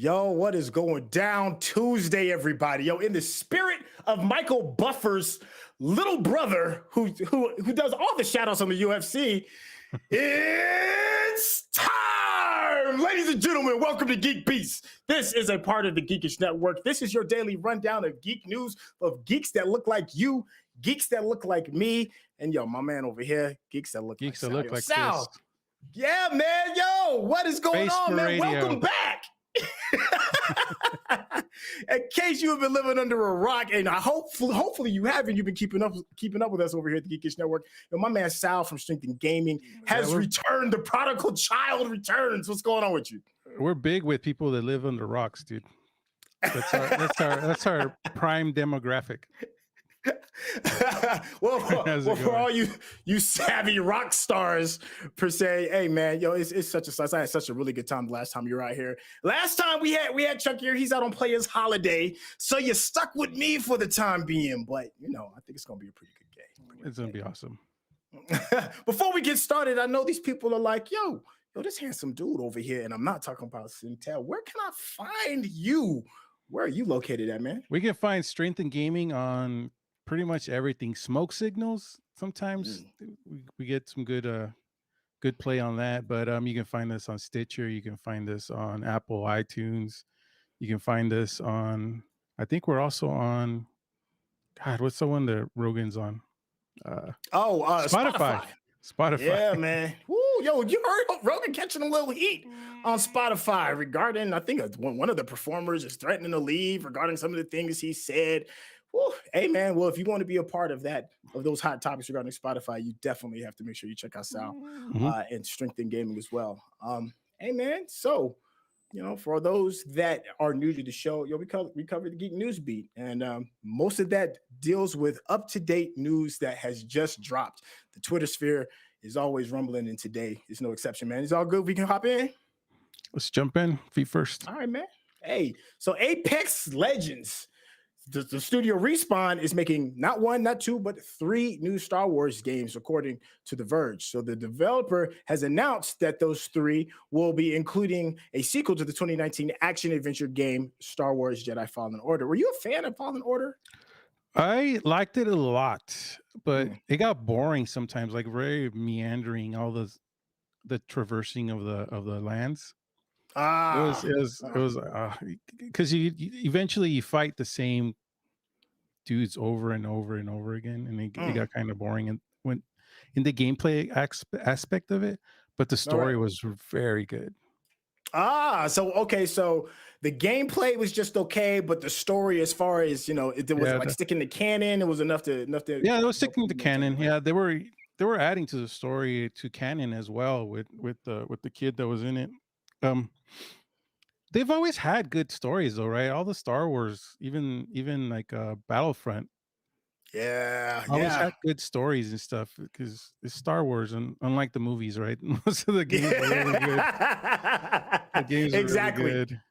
Yo, what is going down Tuesday, everybody? Yo, in the spirit of Michael Buffer's little brother, who does all the shout outs on the UFC, it's time! Ladies and gentlemen, welcome to GeekBeast. This is a part of the Geekish Network. This is your daily rundown of geek news, of geeks that look like you, geeks that look like me, and yo, my man over here, geeks that look like Sal. Like Sal. this. Yeah, man, yo, what is going on, man? Radio. Welcome back. In case you have been living under a rock, and hopefully you haven't, you've been keeping up with us over here at the Geekish Network. You know, my man Sal from Strength and Gaming has returned. The prodigal child returns. What's going on with you? We're big with people that live under rocks, dude. That's our prime demographic. well, for all you savvy rock stars per se, hey man, yo, it's such a I had such a really good time the last time you were out here. Last time we had Chuck here, he's out on Players Holiday, so you stuck with me for the time being. But you know, I think it's gonna be a pretty good game. It's gonna be awesome. Before we get started, I know these people are like, yo, yo, this handsome dude over here, and I'm not talking about Sintel. Where can I find you? Where are you located at, man? We can find strength in gaming on pretty much everything. Smoke signals. Sometimes Mm. we get some good play on that, but you can find us on Stitcher. You can find us on Apple iTunes. You can find us on. I think we're also on. God, what's the one that Rogan's on? Oh, Spotify. Spotify. Spotify. Yeah, man. Woo, yo, you heard Rogan catching a little heat on Spotify regarding, I think one of the performers is threatening to leave regarding some of the things he said. Woo, hey, man. Well, if you want to be a part of that, of those hot topics regarding Spotify, you definitely have to make sure you check us out Mhm. and Strengthen Gaming as well. Hey, man. So, for those that are new to the show, we cover the Geek News Beat, and most of that deals with up-to-date news that has just dropped. The Twitter sphere is always rumbling, and today is no exception, man. It's all good. We can hop in. Let's jump in. Feet first. All right, man. Hey, so Apex Legends, the studio Respawn is making not one, not two, but three new Star Wars games, according to The Verge. So the developer has announced that those three will be including a sequel to the 2019 action adventure game Star Wars Jedi Fallen Order. Were you a fan of Fallen Order? I liked it a lot, but Mm. it got boring sometimes, like very meandering, all the traversing of the lands. It was Ah, it was it uh, was because you eventually you fight the same dudes over and over and over again, and it mm. got kind of boring and when in the gameplay aspect of it, but the All right. story was very good. So okay, so the gameplay was just okay, but the story, as far as it was Yeah, like sticking to canon. It was enough to yeah, it was help sticking you to maintain, canon. right? Yeah, they were adding to the story to canon as well with the kid that was in it. Um, they've always had good stories though, right? All the Star Wars, even like Battlefront, Yeah, always yeah. had good stories and stuff because it's Star Wars, and unlike the movies, right? Most of the games are really good. The Yeah, games are really exactly. good.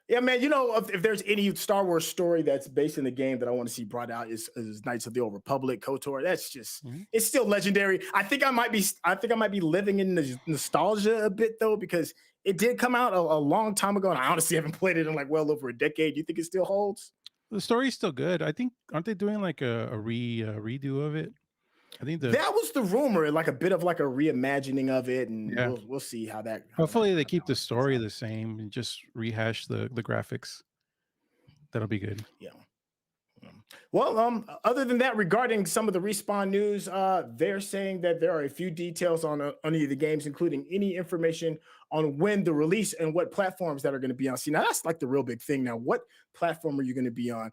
Yeah, man. If there's any Star Wars story that's based in the game that I want to see brought out is Knights of the Old Republic, KOTOR. That's just Mhm. it's still legendary. I think I might be living in the nostalgia a bit though, because it did come out a long time ago, and I honestly haven't played it in like well over a decade. You think it still holds? The story's still good. I think aren't they doing like a redo of it? I think the That was the rumor, like a bit of like a reimagining of it, and yeah. we'll see Hopefully they how that keep the all plays story out. the same and just rehash the graphics. That'll be good. Yeah. Well, other than that, regarding some of the Respawn news, they're saying that there are a few details on any of the games, including any information on when the release and what platforms that are going to be on. See, now that's like the real big thing. Now, what platform are you going to be on?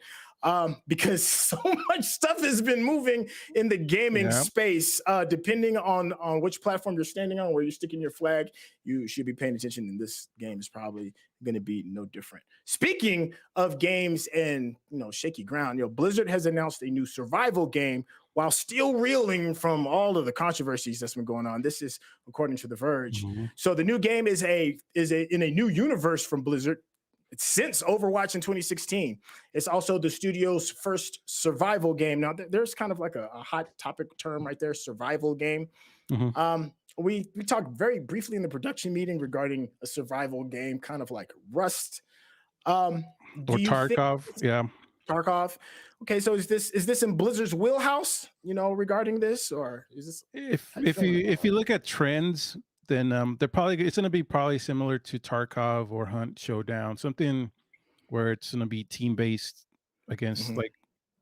Because so much stuff has been moving in the gaming Yeah. space. Depending on which platform you're standing on, where you're sticking your flag, you should be paying attention. And this game is probably going to be no different. Speaking of games and shaky ground, Blizzard has announced a new survival game while still reeling from all of the controversies that's been going on. This is according to The Verge. Mhm. So the new game is in a new universe from Blizzard. It's since Overwatch in 2016. It's also the studio's first survival game. Now, there's kind of like a hot topic term right there, survival game. Mhm. We talked very briefly in the production meeting regarding a survival game, kind of like Rust. Do Or you think Tarkov. Yeah. Tarkov? Okay, so is this in Blizzard's wheelhouse? Regarding this, or is this If how you if feeling you about if you look at trends, then it's gonna be probably similar to Tarkov or Hunt Showdown, something where it's gonna be team based it? against Mhm. like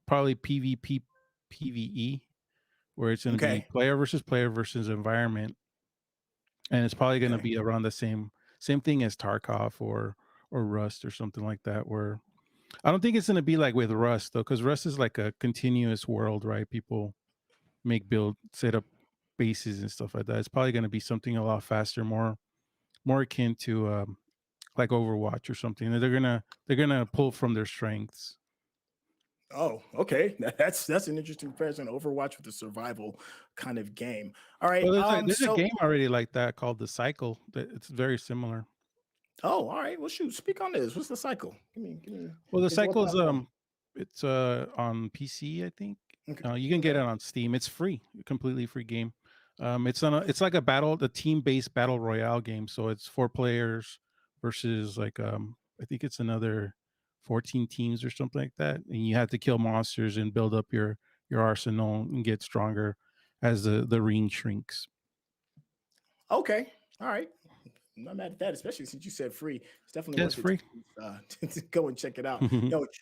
probably PvP PvE, where it's gonna be Okay. player versus environment. And it's probably gonna Okay. be around the same thing as Tarkov or Rust or something like that, where I don't think it's gonna be like with Rust though, because Rust is like a continuous world, right? People set up bases and stuff like that. It's probably gonna be something a lot faster, more akin to like Overwatch or something. They're gonna pull from their strengths. Oh, okay. That's an interesting comparison. Overwatch with a survival kind of game. All right. Well, there's a So game already like that called The Cycle that it's very similar. all right. Well, shoot. Speak on this. What's the cycle? Give me. Well, The What Cycle's platform? it's on PC, I think. Okay. You can get Okay. it on Steam. It's free, a completely free game. It's like a team-based battle royale game. So it's 4 players versus like I think it's another 14 teams or something like that, and you have to kill monsters and build up your arsenal and get stronger as the ring shrinks. Okay, all right. I'm not mad at that, especially since you said free. It's definitely Yeah, it's worth it free. to go and check it out.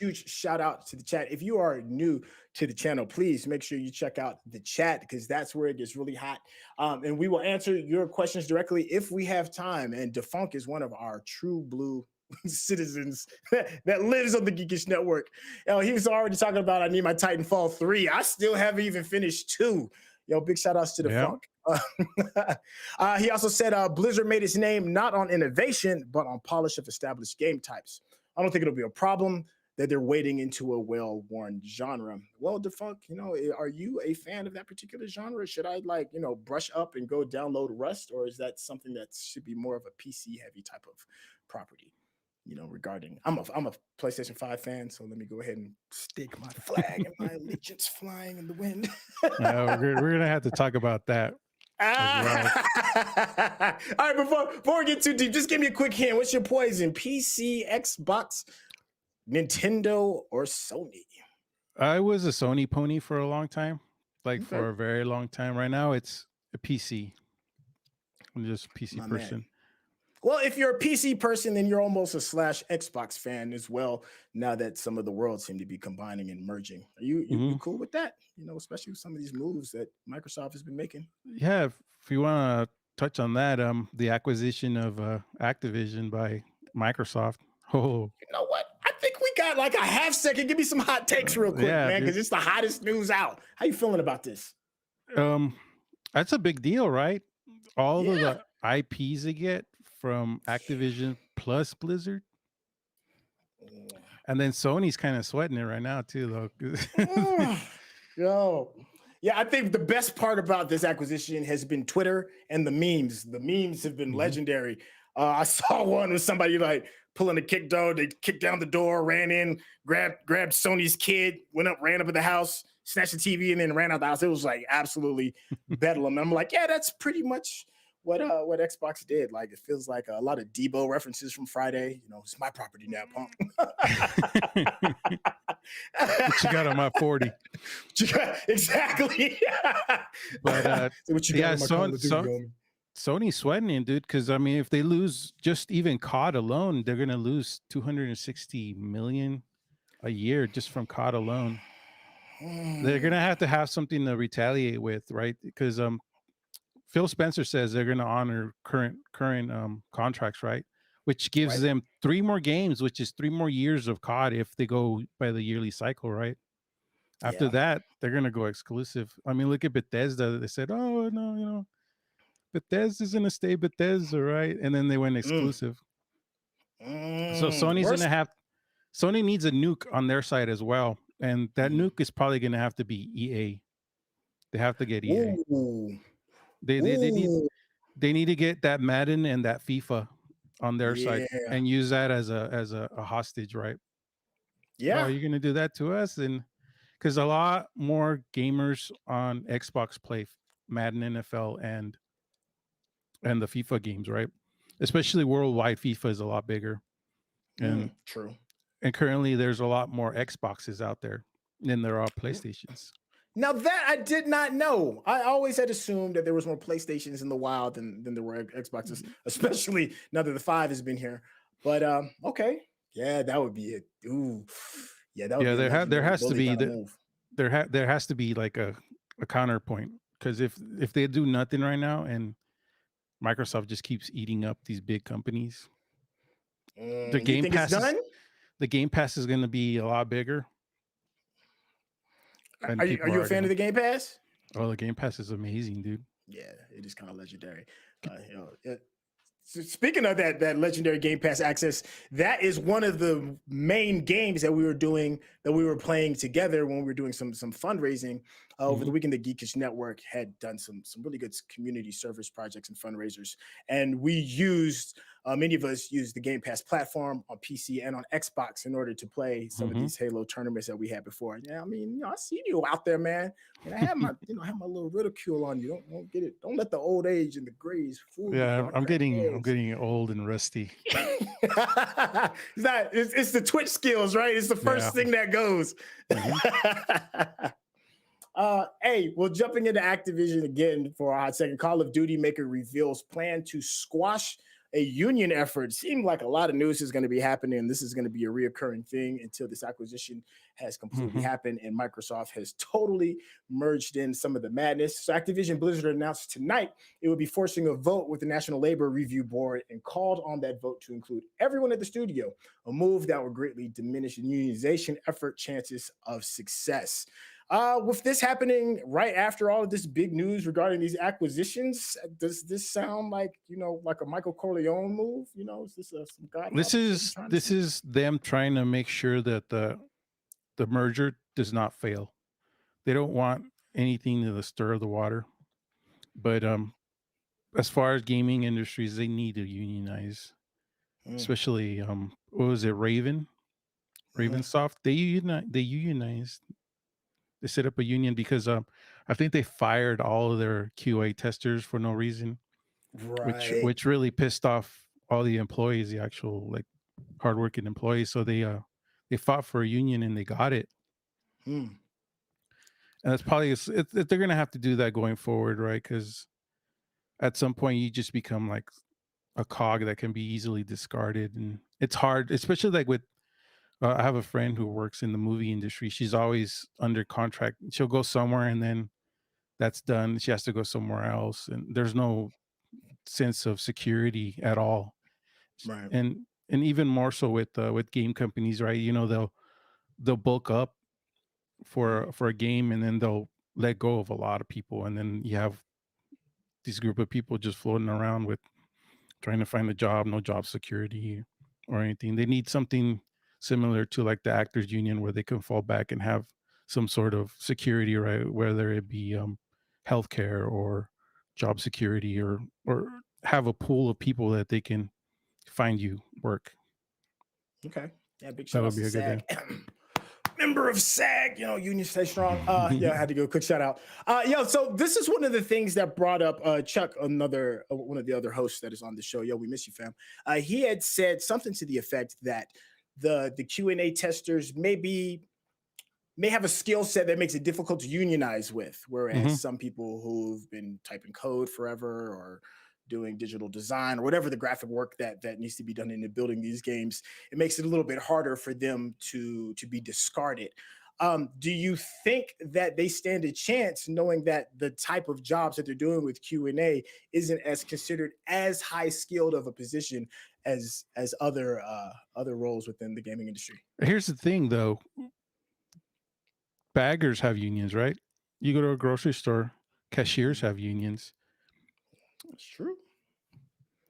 Huge shout out to the chat. If you are new to the channel, please make sure you check out the chat because that's where it gets really hot. And we will answer your questions directly if we have time. And Defunk is one of our true blue citizens that lives on the Geekish Network. He was already talking about I need my Titanfall 3. I still haven't even finished 2. Big shout outs to the Yeah. Funk. He also said Blizzard made its name not on innovation, but on polish of established game types. I don't think it'll be a problem that they're wading into a well-worn genre. Well, Defunct, are you a fan of that particular genre? Should I brush up and go download Rust, or is that something that should be more of a PC-heavy type of property? Regarding I'm a PlayStation 5 fan, so let me go ahead and stick my flag and my allegiance flying in the wind. We're gonna have to talk about that as well. All right, before we get too deep, just give me a quick hint. What's your poison? PC, Xbox, Nintendo, or Sony? I was a Sony pony for a long time, for a very long time. Right now, it's a PC. I'm just a PC My person. man. Well, if you're a PC person, then you're almost a /Xbox fan as well. Now that some of the worlds seem to be combining and merging, are you cool with that? Especially with some of these moves that Microsoft has been making. Yeah, if you want to touch on that, the acquisition of Activision by Microsoft. Oh, You know what? I think we got like a half second. Give me some hot takes real quick, yeah, man, dude. because it's the hottest news out. How you feeling about this? That's a big deal, right? All of Yeah. the IPs they get from Activision plus Blizzard. And then Sony's kind of sweating it right now too, though. Yo. Yeah, I think the best part about this acquisition has been Twitter and the memes. The memes have been legendary. I saw one with somebody like pulling a kick door. They kicked down the door, ran in, grabbed Sony's kid, ran up in the house, snatched the TV, and then ran out the house. It was like absolutely bedlam. And I'm like, yeah, that's pretty much what Xbox did. Like, it feels like a lot of Debo references from Friday. It's my property now, punk. What you got on my 40? Exactly. But what you got on my Sony's sweating in, dude, because I mean, if they lose just even COD alone, they're gonna lose 260 million a year just from COD alone. They're gonna have to have something to retaliate with, right? Because Phil Spencer says they're gonna honor current contracts, right? Which gives them 3 more games, which is 3 more years of COD if they go by the yearly cycle, right? After that, they're gonna go exclusive. I mean, look at Bethesda. They said, "Oh no, Bethesda's gonna stay Bethesda, right?" And then they went exclusive. So Sony needs a nuke on their side as well, and that nuke is probably gonna have to be EA. They have to get EA. They need to get that Madden and that FIFA on their side and use that as a hostage, right? Yeah. Oh, you're gonna do that to us, and because a lot more gamers on Xbox play Madden, NFL, and the FIFA games, right? Especially worldwide, FIFA is a lot bigger. And true. And currently, there's a lot more Xboxes out there than there are PlayStations. Now that I did not know. I always had assumed that there was more PlayStations in the wild than there were Xboxes, especially now that the 5 has been here. But okay, yeah, that would be it. Ooh, yeah, that would be there has to be move. There has to be like a counterpoint, because if they do nothing right now and Microsoft just keeps eating up these big companies, the Game Pass is going to be a lot bigger. Are you a fan of the Game Pass? Oh, the Game Pass is amazing, dude. Yeah, it is kind of legendary. So speaking of that legendary Game Pass access, that is one of the main games that we were playing together when we were doing some fundraising over the weekend. The Geekish Network had done some really good community service projects and fundraisers, and we used Many of us use the Game Pass platform on PC and on Xbox in order to play some of Hmm. these Halo tournaments that we had before. Yeah, I mean, I see you out there, man. And I have my, I have my little ridicule on you. Don't get it. Don't let the old age and the grays fool you, Yeah, boy. I'm Crack getting I'm eggs. getting old and rusty. It's the Twitch skills, right? It's the Yeah. first thing that goes. Hmm. Hey, well, jumping into Activision again for a hot second, Call of Duty maker reveals plan to squash a union effort. Seemed like a lot of news is going to be happening. This is going to be a reoccurring thing until this acquisition has completely Hmm. happened and Microsoft has totally merged in some of the madness. So Activision Blizzard announced tonight it would be forcing a vote with the National Labor Review Board and called on that vote to include everyone at the studio, a move that would greatly diminish the unionization effort chances of success. With this happening right after all of this big news regarding these acquisitions, does this sound like like a Michael Corleone move? Is this some This Godfather shit we're is trying to this see? is them trying to make sure that the merger does not fail. They don't want anything to the stir of the water. But as far as gaming industries, they need to unionize, Mm, especially what was it, mhm. Ravensoft? They unionized. They set up a union because I think they fired all of their QA testers for no reason, which Right. which really pissed off all the employees, the actual like hardworking employees. So they fought for a union and they got it. Mm, And that's probably they're gonna have to do that going forward, right? Because at some point you just become like a cog that can be easily discarded, and it's hard, especially like with. I have a friend who works in the movie industry. She's always under contract. She'll go somewhere and then that's done. She has to go somewhere else, and there's no sense of security at all. right. And even more so with game companies, right? They'll bulk up Mm, for a game, and then they'll let go of a lot of people, and then you have these group of people just floating around with trying to find a job, no job security or anything. They need something similar to like the actors union where they can fall back and have some sort of security, right? Whether it be healthcare or job security, or have a pool of people that they can find you work. okay. Yeah. Big That shout would outs be to a good SAG. thing. Member of SAG, union stay strong. Yeah, I had to go quick shout out. So this is one of the things that brought up Chuck, another one of the other hosts that is on the show. Yo, we miss you, fam. He had said something to the effect that the Q&A testers may have a skill set that makes it difficult to unionize with, whereas Hmm. some people who've been typing code forever or doing digital design or whatever the graphic work that needs to be done into building these games, it makes it a little bit harder for them to be discarded. Do you think that they stand a chance, knowing that the type of jobs that they're doing with Q&A isn't as considered as high skilled of a position as other roles within the gaming industry? Here's the thing, though: baggers have unions, right? You go to a grocery store, cashiers Mhm. have unions. That's true.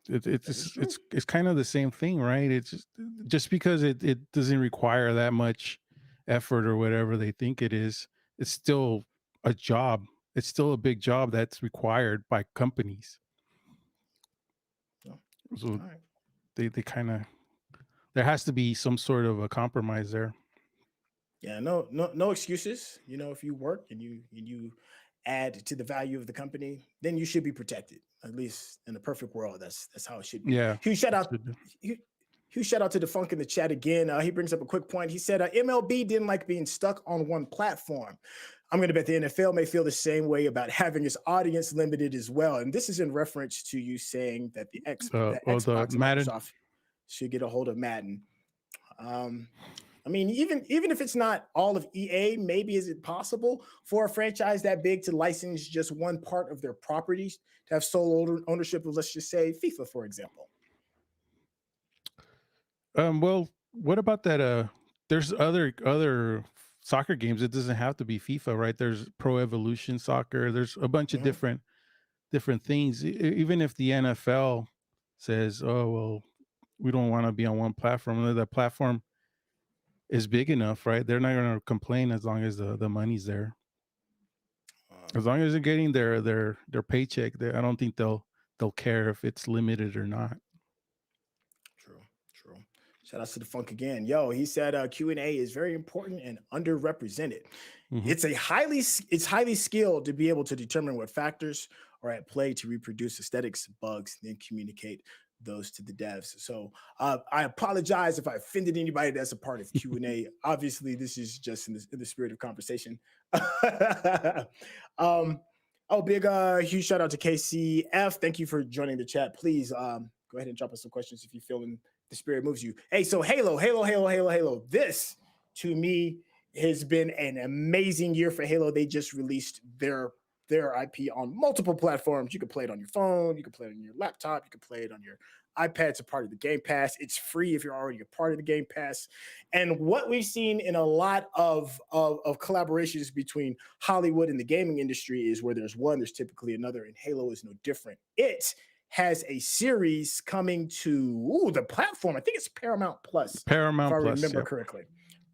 It, That is it's true. it's it's kind of the same thing, right? It's just because it doesn't require that much effort or whatever they think it is. It's still a job. It's still a big job that's required by companies. So, all So right. they kind of, there has to be some sort of a compromise there. Yeah, no excuses. If you work and you add to the value of the company, then you should be protected. At least in a perfect world, that's how it should be. Yeah, Huge shout it out. should be. Huge shout out to the Funk in the chat again. He brings up a quick point. He said MLB didn't like being stuck on one platform. I'm going to bet the NFL may feel the same way about having its audience limited as well. And this is in reference to you saying that the Well, the Xbox and Madden. Microsoft should get a hold of Madden. Um, I mean, even if it's not all of EA, maybe is it possible for a franchise that big to license just one part of their properties to have sole ownership of, let's just say, FIFA, for example? Well, what about that? There's other soccer games. It doesn't have to be FIFA, right? There's Pro Evolution Soccer. There's a bunch of Mhm. different things. Even if the NFL says, "Oh well, we don't want to be on one platform," the platform is big enough, right? They're not going to complain as long as the money's there. As long as they're getting their paycheck, I don't think they'll care if it's limited or not. Shout out to the funk again. Yo, he said Q&A is very important and underrepresented. Mhm. It's highly skilled to be able to determine what factors are at play to reproduce aesthetics, bugs, then communicate those to the devs. So I apologize if I offended anybody that's a part of Q&A. Obviously, this is just in the spirit of conversation. Big huge shout out to KCF. Thank you for joining the chat. Please go ahead and drop us some questions if you're feeling the spirit moves you. Hey, so Halo. This to me has been an amazing year for Halo. They just released their IP on multiple platforms. You can play it on your phone, you can play it on your laptop, you can play it on your iPad. It's a part of the Game Pass. It's free if you're already a part of the Game Pass. And what we've seen in a lot of collaborations between Hollywood and the gaming industry is where there's one, there's typically another, and Halo is no different. It has a series coming to the platform. I think it's Paramount Plus. Paramount if I Plus, remember correctly.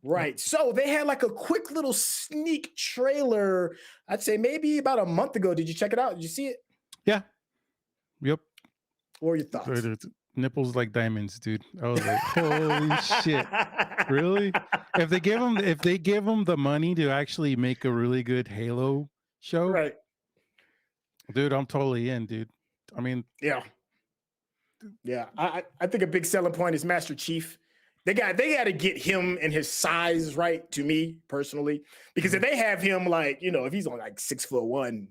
Right. So they had like a quick little sneak trailer, I'd say maybe about a month ago. Did you check it out? Did you see it? Yeah. Yep. What were your thoughts? Nipples like diamonds, dude. I was like, holy shit. Really? If they give them the money to actually make a really good Halo show, Right. dude, I'm totally in, dude. I mean, yeah. I think a big selling point is Master Chief. They got to get him and his size right, to me personally, because if they have him like, if he's on like 6'1", and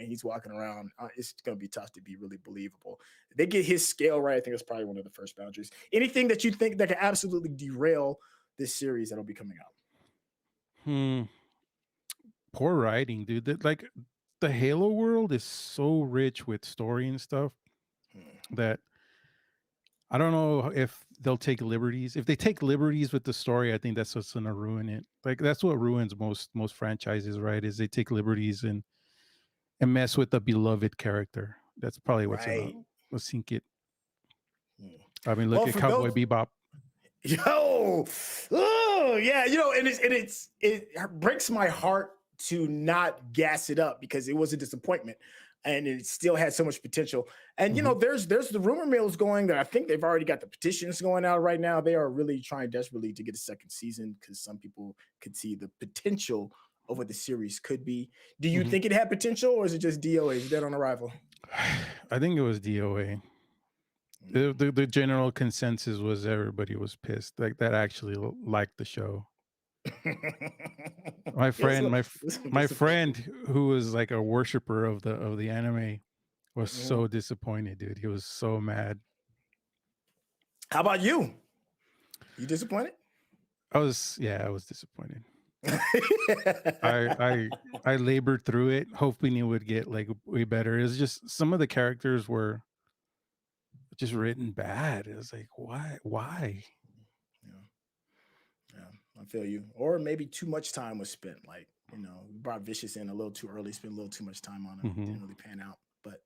he's walking around, it's gonna be tough to be really believable. If they get his scale right, I think that's probably one of the first boundaries. Anything that you think that can absolutely derail this series that'll be coming out? Poor writing, dude. Like the Halo world is so rich with story and stuff that I don't know if they'll take liberties. If they take liberties with the story, I think that's what's gonna ruin it. Like that's what ruins most franchises, right? Is they take liberties and mess with the beloved character. That's probably what's gonna sink it. I mean, look at Cowboy Bebop. Yo, oh yeah, and it breaks my heart to not gas it up because it was a disappointment. And it still had so much potential. And there's the rumor mills going that I think they've already got the petitions going out right now. They are really trying desperately to get a second season because some people could see the potential of what the series could be. Do you think it had potential, or is it just DOA? Is dead on arrival? I think it was DOA. The general consensus was everybody was pissed. Like that actually liked the show. My friend who was like a worshiper of the anime was so disappointed, dude. He was so mad. How about you? You disappointed? I was disappointed. I labored through it, hoping it would get like way better. It was just some of the characters were just written bad. It was like, why? Yeah, I feel you. Or maybe too much time was spent. Like, brought Vicious in a little too early, spent a little too much time on him. Didn't really pan out. But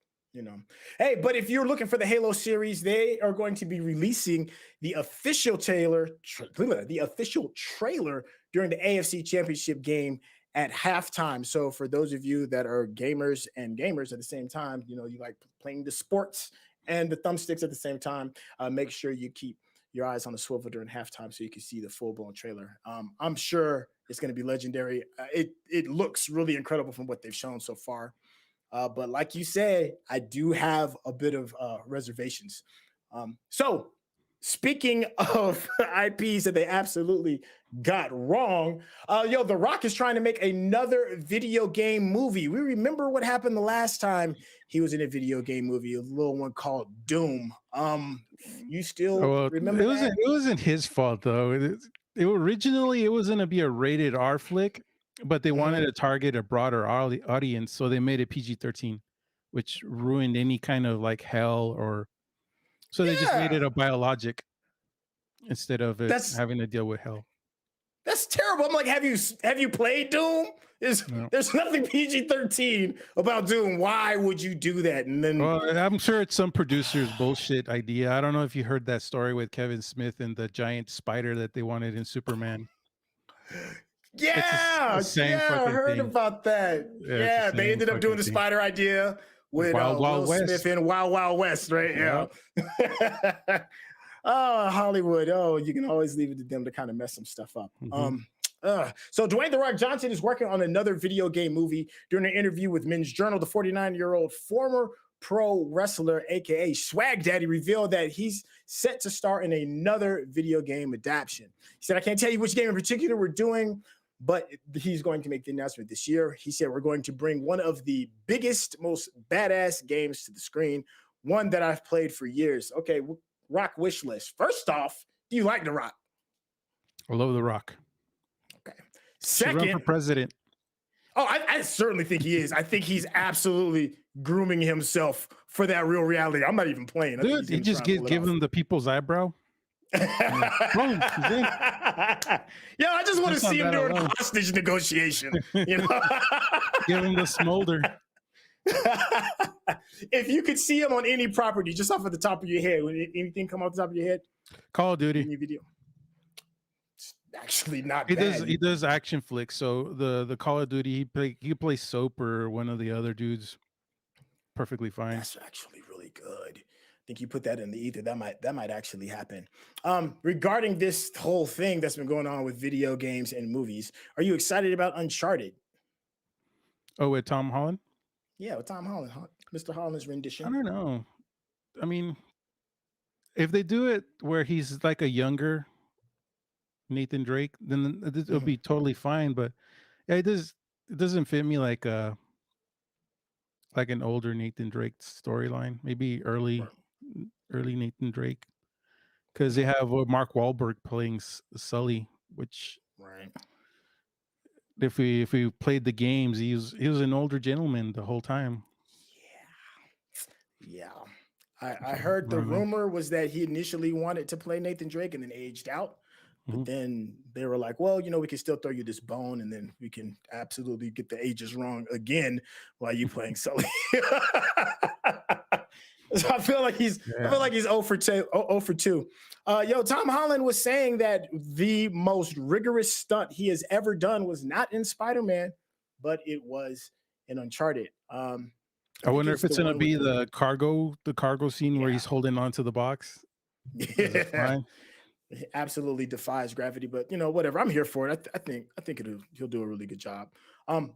hey, but if you're looking for the Halo series, they are going to be releasing the official trailer during the AFC Championship game at halftime. So for those of you that are gamers at the same time, you like playing the sports and the thumbsticks at the same time, make sure you keep your eyes on the swivel during halftime so you can see the full-blown trailer. I'm sure it's going to be legendary. It looks really incredible from what they've shown so far. But like you said, I do have a bit of reservations. So speaking of IPs that they absolutely got wrong, The Rock is trying to make another video game movie. We remember what happened the last time he was in a video game movie, a little one called Doom. You still remember that? It wasn't his fault though. Originally, it was going to be a rated R flick, but they wanted to target a broader audience, so they made it PG-13, which ruined any kind of like hell or. So they just made it a biologic instead of having to deal with hell. That's terrible. I'm like, have you played Doom? There's nothing PG-13 about Doom. Why would you do that? And then, I'm sure it's some producer's bullshit idea. I don't know if you heard that story with Kevin Smith and the giant spider that they wanted in Superman. Yeah, I heard about that. Yeah, they ended up doing the spider idea with Will Smith in Wild Wild West, right? Yeah. Oh, Hollywood. Oh, you can always leave it to them to kind of mess some stuff up. Hmm. So Dwayne The Rock Johnson is working on another video game movie. During an interview with Men's Journal, the 49-year-old former pro wrestler, aka Swag Daddy, revealed that he's set to star in another video game adaptation. He said, "I can't tell you which game in particular we're doing, but he's going to make the announcement this year." He said, "We're going to bring one of the biggest, most badass games to the screen, one that I've played for years." Okay, Rock wish list. First off, do you like The Rock? I love The Rock. Okay. Should run for Second, president. oh, I certainly think he is. I think he's absolutely grooming himself for that real reality. I'm not even playing. I think Dude, he's he gonna just try and pull it give off. him the people's eyebrow. Boom, he's in. Yeah, I just want to Just on see him that during a alone. hostage negotiation. You know, Give him the smolder. if you could see him on any property, just off of the top of your head, would anything come off the top of your head Call of in Duty. your video? It's actually not He bad. does action flicks. So the Call of Duty he plays Soap or one of the other dudes perfectly fine. That's actually really good. I think you put that in the ether. That might actually happen. Regarding this whole thing that's been going on with video games and movies, are you excited about Uncharted? Oh, with Tom Holland? Yeah, with Tom Holland, Mr. Holland's I rendition. don't know. I mean, if they do it where he's like a younger Nathan Drake, then it'll Mhm. be totally fine. But yeah, it doesn't fit me like an older Nathan Drake storyline. Maybe Right. early Nathan Drake. Because they Mhm. have Mark Wahlberg playing Sully, which Right. if we played the games, he was an older gentleman the whole time. Yeah. I So heard I the don't know. rumor was that he initially wanted to play Nathan Drake and then aged out. But Mhm. then they were like, well, we can still throw you this bone and then we can absolutely get the ages wrong again while you playing Sully. So I Yeah. feel like he's 0 for 2. 0 for 2. Tom Holland was saying that the most rigorous stunt he has ever done was not in Spider-Man, but it was in Uncharted. I I think wonder it if was it's the gonna one with be the cargo scene where yeah. he's holding onto the box. Is it Yeah. fine? It absolutely defies gravity, but whatever. I'm here for it. I think he'll do a really good job.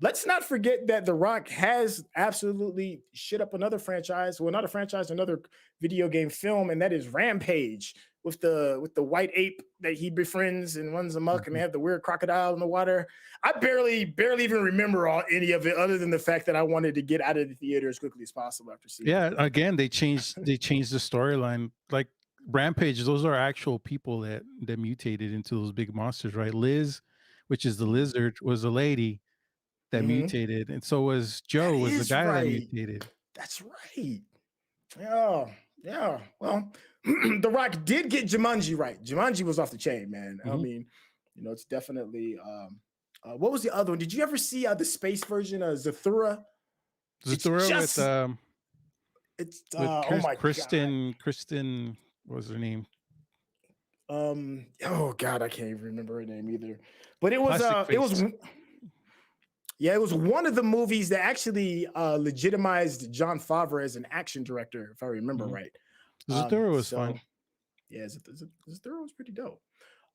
Let's not forget that The Rock has absolutely shit up another franchise. Well, not a franchise, another video game film, and that is Rampage with the white ape that he befriends and runs amok, and they Mhm. have the weird crocodile in the water. I barely even remember any of it, other than the fact that I wanted to get out of the theater as quickly as possible after seeing Yeah, it. again, they changed the storyline. Like Rampage, those are actual people that mutated into those big monsters, right? Liz, which is the lizard, was a lady that Mhm. mutated, and so was That Joe, was the is guy that right. mutated. That's right. Yeah, yeah. Well, The Rock did get Jumanji right. Jumanji was off the chain, man. I Mhm. mean, it's definitely. What was the other one? Did you ever see the space version of Zathura? It's Zathura just, it's. with Oh my god. Kristen, what was her name? Oh god, I can't even remember her name either. But Plastic it was Face. yeah, it was one of the movies that actually legitimized John Favreau as an action director, if I remember Mhm. right. Zathura was So fun. yeah, Zathura was pretty dope.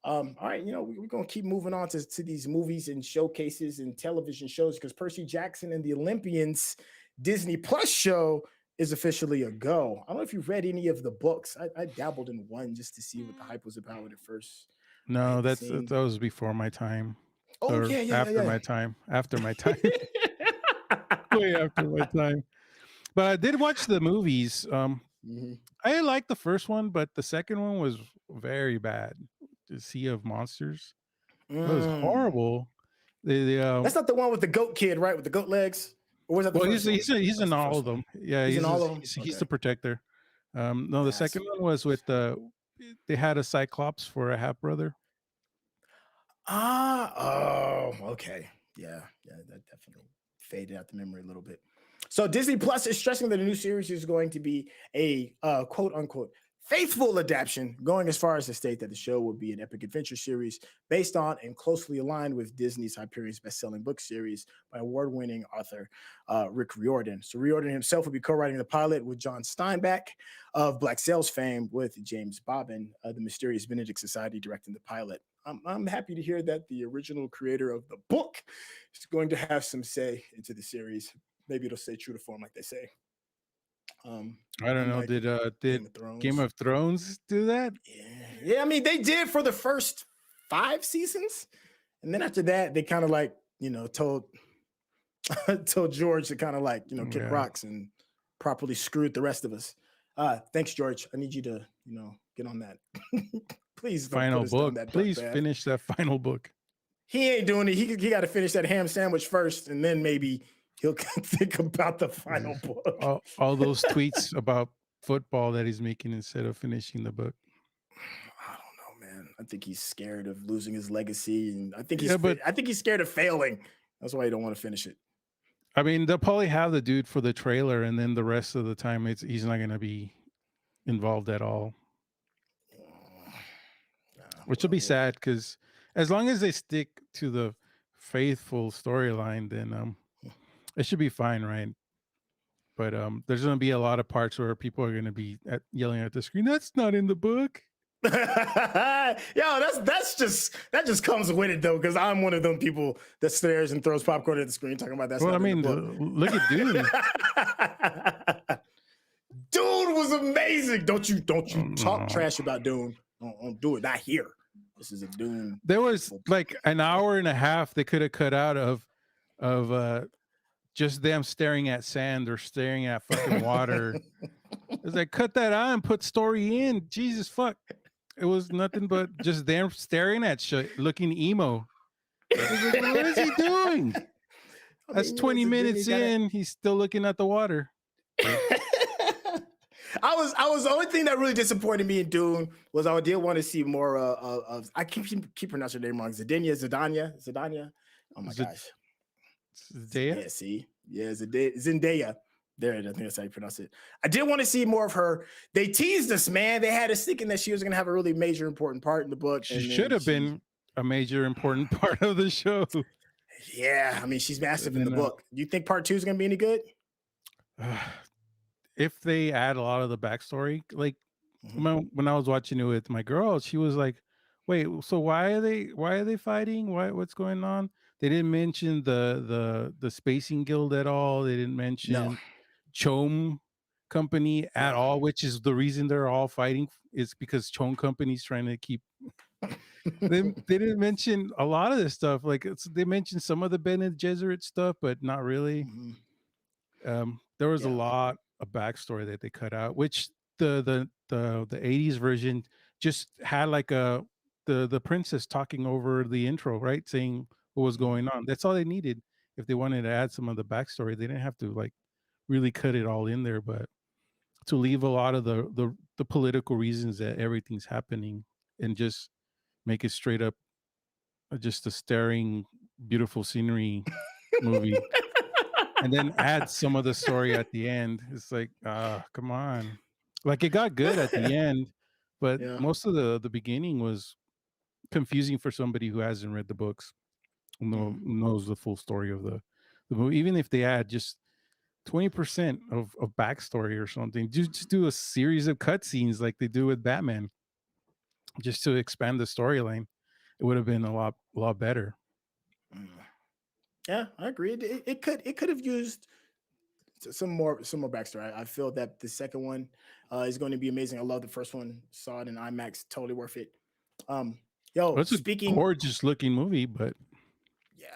All right, we're gonna keep moving on to these movies and showcases and television shows because Percy Jackson and the Olympians Disney Plus show is officially a go. I don't know if you've read any of the books. I dabbled in one just to see what the hype was about when it first No, hit the that scene. was before my time, Oh or yeah, yeah, after yeah, my time. After my time, yeah. way after my time. But I did watch the movies. Mhm. I liked the first one, but the second one was very bad. The Sea of Monsters. It was Mm. horrible. The That's not the one with the goat kid, right? With the goat legs, or was that the well, first one? he's That's in the all first of one. them. Yeah, He's in all of them. he's Okay, the protector. No, the that's second what one it was with was. they had a Cyclops for a half brother. Oh, okay. Yeah, yeah, that definitely faded out the memory a little bit. So Disney Plus is stressing that the new series is going to be a quote unquote faithful adaptation, going as far as to state that the show will be an epic adventure series based on and closely aligned with Disney's Hyperion's best-selling book series by award-winning author Rick Riordan. So Riordan himself will be co-writing the pilot with John Steinbeck of Black Sails fame, with James Bobbin, the Mysterious Benedict Society, directing the pilot. I'm happy to hear that the original creator of the book is going to have some say into the series. Maybe it'll stay true to form, like they say. I don't know. Unlike Did Game of Thrones do that? Yeah. I mean, they did for the first 5 seasons, and then after that, they kind of like told George to kind of like kick rocks and properly screwed the rest of us. Thanks, George. I need you to get on that. Please don't final put us book. down that Please path. finish that final book. He ain't doing it. He got to finish that ham sandwich first, and then maybe he'll think about the final book. All those tweets about football that he's making instead of finishing the book. I don't know, man. I think he's scared of losing his legacy, and I think he's scared of failing. That's why he don't want to finish it. I mean, they'll probably have the dude for the trailer, and then the rest of the time, he's not going to be involved at all. Which will be sad, because as long as they stick to the faithful storyline, then it should be fine, right? But there's going to be a lot of parts where people are going to be yelling at the screen, "That's not in the book." Yo, that just comes with it though, because I'm one of them people that stares and throws popcorn at the screen talking about that. Well, I mean, look at Dune. Dune was amazing. Don't you talk trash about Dune. Don't do it. Not here. This is a Dune. There was like an hour and a half they could have cut out of just them staring at sand or staring at fucking water. It's like, cut that out and put story in. Jesus fuck. It was nothing but just them staring at shit, looking emo. Like, what is he doing? That's 20 minutes in. He's still looking at the water. I was the only thing that really disappointed me in Dune was I did want to see more of I keep pronouncing her name wrong. Zendaya. Oh my gosh. Zendaya? Zendaya. There, I think that's how you pronounce it. I did want to see more of her. They teased us, man. They had us thinking that she was going to have a really major, important part in the book. She should have been a major, important part of the show. Yeah, I mean, she's massive in the book. Do you think part 2 is going to be any good? If they add a lot of the backstory, like when I was watching it with my girl, she was like, "Wait, so why are they fighting? What's going on?" They didn't mention the Spacing Guild at all. They didn't mention Chom Company at all, which is the reason they're all fighting, is because Chom Company's trying to keep. they didn't mention a lot of this stuff. Like they mentioned some of the Bene Gesserit stuff, but not really. There was a lot of backstory that they cut out, which the 80s version just had like the princess talking over the intro, right, saying what was going on. That's all they needed. If they wanted to add some of the backstory, they didn't have to like really cut it all in there, but to leave a lot of the political reasons that everything's happening and just make it straight up just a staring beautiful scenery movie. And then add some of the story at the end. It's like, come on. Like, it got good at the end, but most of the beginning was confusing for somebody who hasn't read the books, knows the full story of the movie. Even if they add just 20% of backstory or something, just do a series of cutscenes like they do with Batman, just to expand the storyline, it would have been a lot better. Yeah, I agree. It could have used some more backstory. I feel that the second one is going to be amazing. I love the first one. Saw it in IMAX. Totally worth it. It's a gorgeous looking movie, but yeah.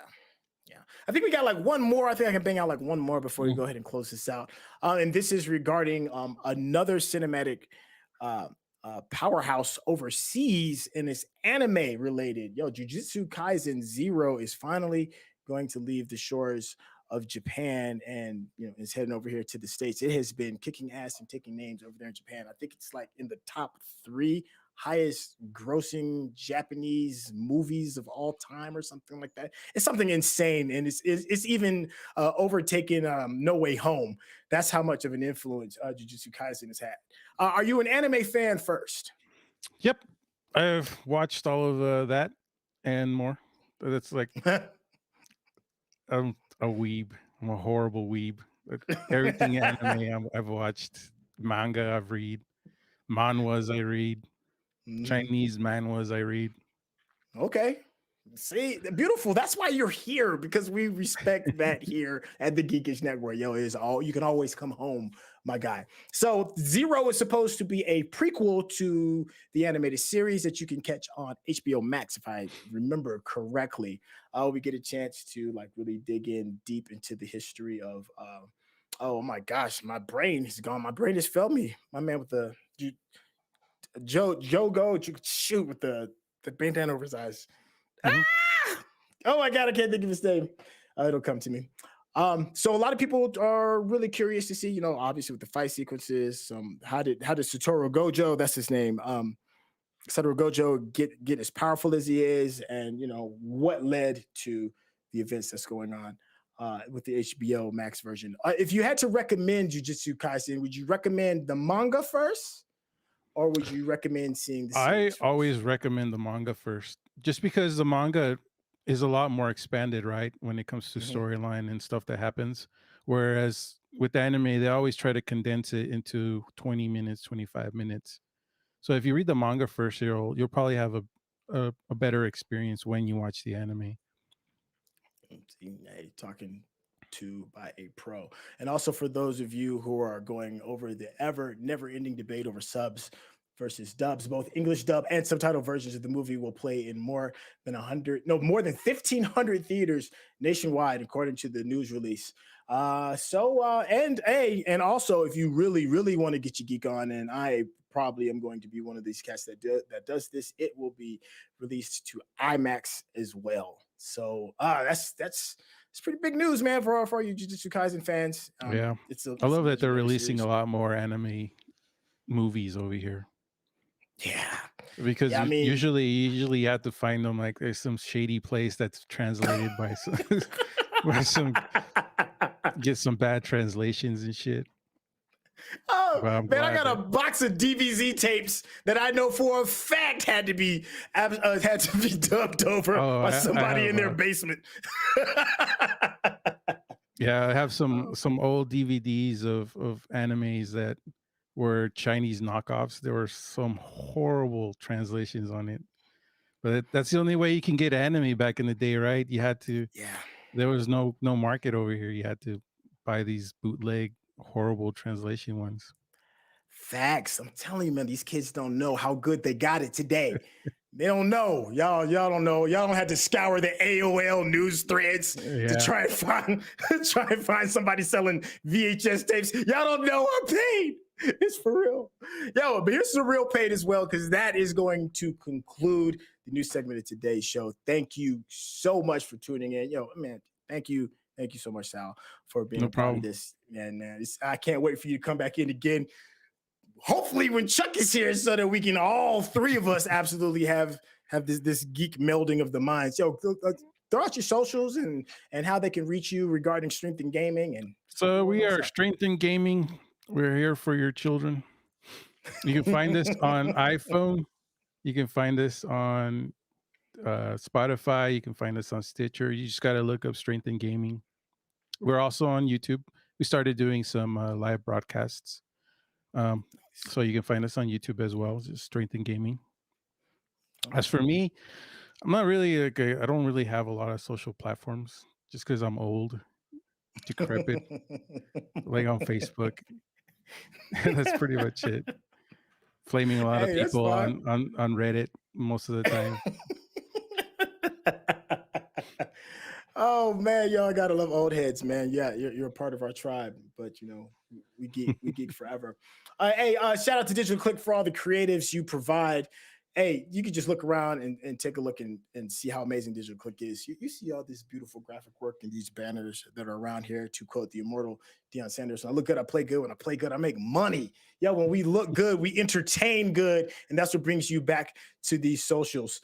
I think we got like one more. I think I can bang out like one more before we go ahead and close this out. And this is regarding another cinematic powerhouse overseas, and it's anime related. Jujutsu Kaisen 0 is finally going to leave the shores of Japan and is heading over here to the States. It has been kicking ass and taking names over there in Japan. I think it's like in the top 3 highest grossing Japanese movies of all time or something like that. It's something insane, and it's even overtaken No Way Home. That's how much of an influence Jujutsu Kaisen has had. Are you an anime fan first? Yep, I've watched all of that and more. That's like I'm a weeb. I'm a horrible weeb. Everything anime I've watched, manga I've read, manhwas I read, Chinese manhwas I read. Okay. See, beautiful. That's why you're here, because we respect that here at the Geekish Network. Yo, is all you can always come home, my guy. So Zero is supposed to be a prequel to the animated series that you can catch on HBO Max, if I remember correctly. We get a chance to like really dig in deep into the history of oh my gosh, my brain is gone. My brain has failed me. My man with the Joe Go shoot with the bandana over his eyes. Mhm. Ah! Oh my god, I can't think of his name. It'll come to me. So a lot of people are really curious to see, you know, obviously with the fight sequences, how did Satoru Gojo, that's his name, Satoru Gojo get as powerful as he is, and you know what led to the events that's going on with the HBO Max version. If you had to recommend Jujutsu Kaisen, would you recommend the manga first, or would you recommend seeing the I series first? always recommend the manga first, just because the manga is a lot more expanded, right? When it comes to Mhm. storyline and stuff that happens. Whereas with the anime, they always try to condense it into 20 minutes, 25 minutes. So if you read the manga first, you'll probably have a better experience when you watch the anime. Talking to by a pro. And also for those of you who are going over the ever never ending debate over subs versus dubs, both English dub and subtitle versions of the movie will play in more than 1,500 theaters nationwide, according to the news release. And also, if you really want to get your geek on, and I probably am going to be one of these cats that does this, it will be released to IMAX as well. So it's pretty big news, man, for you Jujutsu Kaisen fans. Yeah. It's a I love that they're legendary releasing a series. lot more anime movies over here, Yeah, because yeah. I mean, usually you have to find them like there's some shady place that's translated by some by some get some bad translations and shit. oh But I'm man, I glad got a that box of DVZ tapes that I know for a fact had to be dubbed over oh by I somebody have in their basement. yeah, I have Oh, some old DVDs of animes that were Chinese knockoffs. There were some horrible translations on it. But that's the only way you can get anime back in the day, right? You had to yeah. there was no market over here. You had to buy these bootleg horrible translation ones. Facts. I'm telling you, man, these kids don't know how good they got it today. They don't know. Y'all don't know. Y'all don't have to scour the AOL news threads to Yeah. try and find try and find somebody selling VHS tapes. Y'all don't know I'm paid. It's for real. Yo, but here's the real paid as well, because that is going to conclude the new segment of today's show. Thank you so much for tuning in. Yo, man, thank you. Thank you so much, Sal, for being No a part of problem. this. And I can't wait for you to come back in again, hopefully when Chuck is here, so that we can all three of us absolutely have this geek melding of the minds. Yo, throw out your socials and how they can reach you regarding strength and gaming and So what we else are up. Strength in Gaming. We're here for your children. You can find us on iPhone. You can find us on Spotify. You can find us on Stitcher. You just got to look up Strength in Gaming. We're also on YouTube. We started doing some live broadcasts. Um, so you can find us on YouTube as well, just Strength in Gaming. As for me, I'm not really like I don't really have a lot of social platforms just because I'm old, decrepit, like on Facebook. That's pretty much it. Flaming a lot of Hey, that's people fine. on Reddit most of the time. Oh man, y'all gotta love old heads, man. Yeah, you're a part of our tribe, but you know we geek forever. Hey, shout out to Digital Click for all the creatives you provide hey, you could just look around and take a look and see how amazing Digital Click is. You see all this beautiful graphic work and these banners that are around here, to quote the immortal Deion Sanders. When I look good, I play good. When I play good, I make money. Yeah, when we look good, we entertain good. And that's what brings you back to these socials.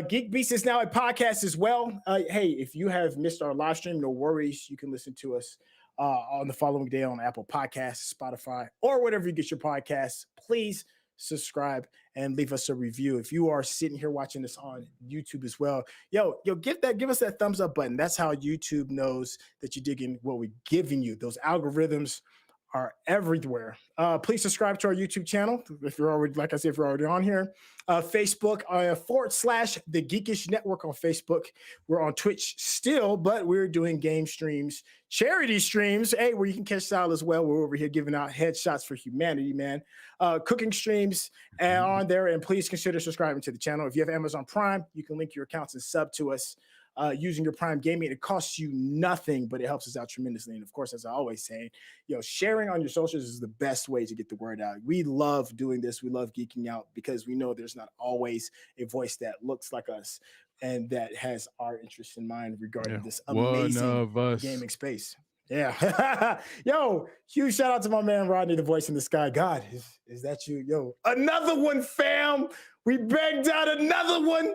Geek Beast is now a podcast as well. Hey, if you have missed our live stream, no worries. You can listen to us on the following day on Apple Podcasts, Spotify, or whatever you get your podcasts. Please subscribe and leave us a review. If you are sitting here watching this on YouTube as well, yo, give us that thumbs up button. That's how YouTube knows that you're digging what we're giving you. Those algorithms are everywhere. Please subscribe to our YouTube channel if you're already, like I said, if you're already on here. Facebook / the Geekish Network on Facebook. We're on Twitch still, but we're doing game streams, charity streams, hey, where you can catch Sal as well. We're over here giving out headshots for humanity, man. Cooking streams on there, and please consider subscribing to the channel. If you have Amazon Prime, you can link your accounts and sub to us. Using your Prime Gaming. It costs you nothing, but it helps us out tremendously. And of course, as I always say, sharing on your socials is the best way to get the word out. We love doing this. We love geeking out because we know there's not always a voice that looks like us and that has our interests in mind regarding this amazing gaming space. Yeah. Yo, huge shout out to my man Rodney, the voice in the sky. God, is that you? Yo, another one, fam. We banged out another one.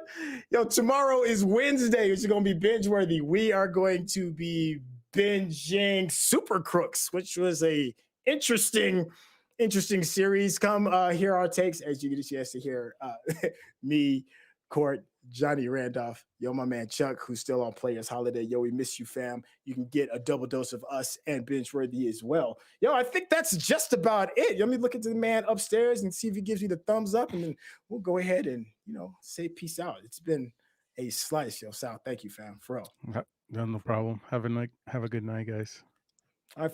Yo, tomorrow is Wednesday, which is going to be binge worthy. We are going to be binging Super Crooks, which was a interesting series. Come hear our takes as you get a chance to hear me, Court, Johnny Randolph, yo, my man Chuck, who's still on Players Holiday. Yo, we miss you, fam. You can get a double dose of us and binge worthy as well. Yo, I think that's just about it. Let me look at the man upstairs and see if he gives you the thumbs up, and then we'll go ahead and say peace out. It's been a slice, yo, Sal. Thank you, fam. For real. No problem. Have a good night, guys.